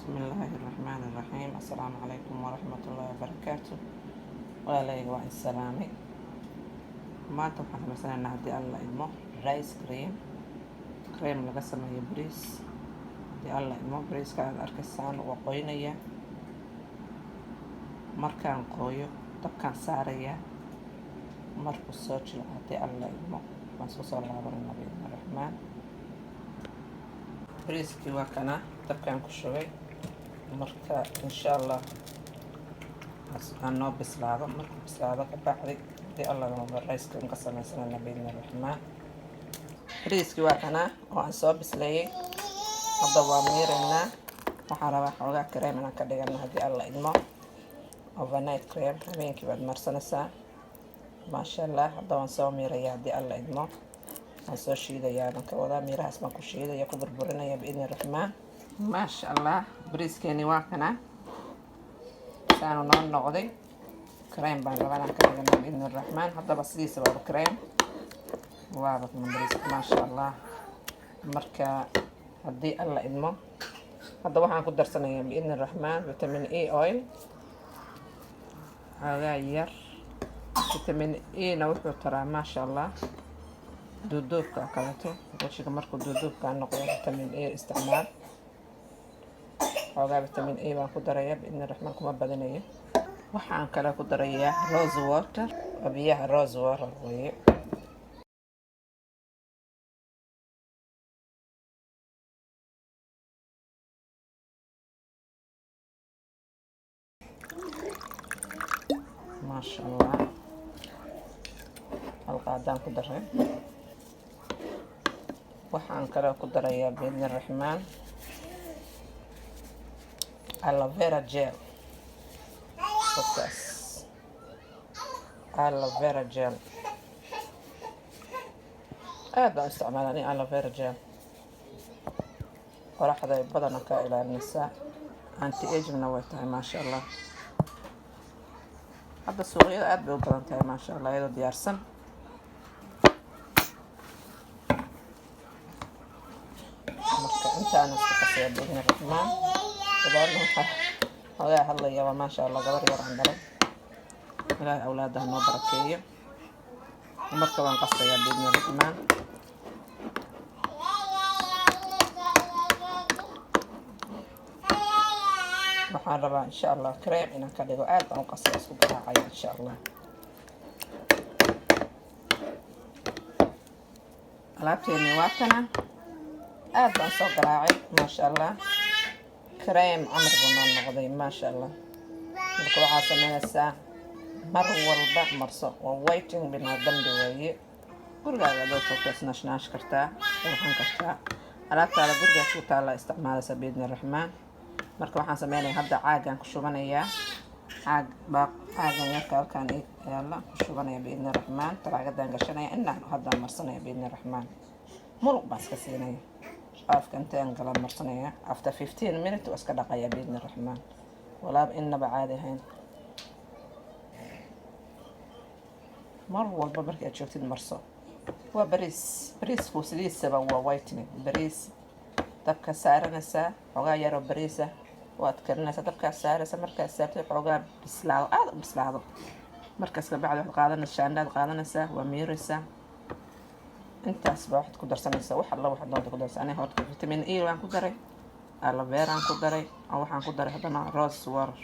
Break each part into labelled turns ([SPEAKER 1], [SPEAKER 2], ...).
[SPEAKER 1] بسم الله الرحمن الرحيم. السلام عليكم ورحمة الله وبركاته. walaalay waa in salaamay. maanta waxaan samaysanaa haddii alla idmo rice cream laga sameeyo bariis. haddii alla idmo bariiska aad arkaysaan waa qoynaya. markaan qooyo dabkaan saaraya. markuu soo jiro haddii alla idmo waan soo laabanayna biidni raxmaan. bariiskii waa kana dabkaan ku shubay. marka insha allah aan noo bislaado. markuu bislaado ka bacdi haddii alla idmo rice cream ka samaysanayna biidni raxmaan. bariiskii waa kana oo aan soo bisleeyay. hadda waa miiraynaa. waxaan rabaa xoogaa cream inaan ka dhigano haddii alla idmo. overnight cream habeenkii baad marsanaysaa. maasha allah. hadda waan soo miiraya haddii alla idmo. waan soo shiidayaa dhanka wadaa miirahaas baan ku shiidaya ku burburinaya biidni raxmaan. maasha allah. bariiskeeni waa kana saanu noo noqday. cream baan rabaa inaan ka dhigano biidni raxmaan. haddaba sidiisa waaba cream waaba bariiska maasha allah. marka haddii alla idmo hadda waxaan ku darsanayaa biidni raxmaan vitamin E oil xoogaa yar. vitamin E na wuxuu taraa maasha allah duuduubka kaleeto wajiga markuu duuduubka noqdo vitamin E isticmaal. xoogaa vitamin E baan ku darayaa biidni raxmaan kuma badinayo. waxaan kale ku darayaa rose water oo biyaha rose water weeye. maasha allah. halqaadaan ku daray. waxaan kale ku darayaa biidni raxmaan aloe vera gel. aloe vera gel aad baan isticmaalaa aloe vera gel. qoraxda ay badana ka ilaalinaysaa. anti agingna way tahay maasha allah. hadda suuqyada aad bay u badan tahay maasha allah iyadoo diyaarsan. marka intaana isku qasaya biidni raxmaan. gabadhna waxaa hoogaa hadlaya waa maasha allah gabar yar aan dhalay. ilaahay awlaadaha noo barakeeyo. marka waan qasayaa biidni raxmaan. waxaan rabaa insha allah cream inaan ka dhigo. aad baan u qasaya isku garaacaya insha allah. alaabteeni waa kana aad baan soo garaacay maasha allah. cream camar buu noo noqday maasha allah. marka waxaa sameynaysaa mar walba marso. waa waiting binaa dambi weeye. gurigaaga adoo toogtaas naashnaash kartaa waxaan kartaa alaabtaada gurigaas ku taalla isticmaalaysa biidni raxmaan. marka waxaan sameynaya hadda caagaan ku shubanayaa. caagan yarka halkaan yaalla ku shubanaya biidni raxmaan. talaagadan gashanaya inaan haddaan marsanaya biidni raxmaan. muluq baan iska siinaya. afka intaan gala marsanaya. after 15 minutes waa iska dhaqaya biidni raxmaan. walaaba innaba caadi ahayn. mar walba markii aad joogtid marso. waa bariisku sidiisaba waa whitening. bariis dabka saaranaysaa xoogaa yaroo bariisa waad karinaysaa. dabkaa saaraysa markaad saartay xoogaa bislaado aad u bislaado. markaas ka bacdi waxaad qaadanaysaa shaandhaad qaadanaysaa waa miiraysaa. intaas baa waxaad ku darsanaysaa wax alla waxaad doonta ku darsan. aniga horta vitamin E waan ku daray. aloe vera aan ku daray. waxaan ku daray haddana rose water.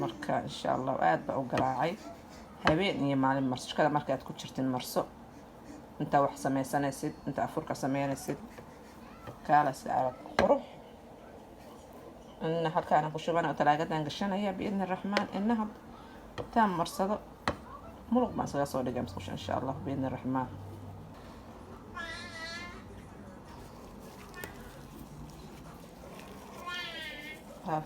[SPEAKER 1] marka insha allah aad baa u garaacay. habeen iyo maalin marso. shaqada markaad ku jirtin marso. inta wax sameysanaysid inta afurka sameynaysid kaalaska arag qurux. inna halkaan ku shubana talaagadan gashanaya biidni raxmaan. innaha taan marsado muluq baan isaga soo dhigay musqusha insha allah biidni raxmaan. ها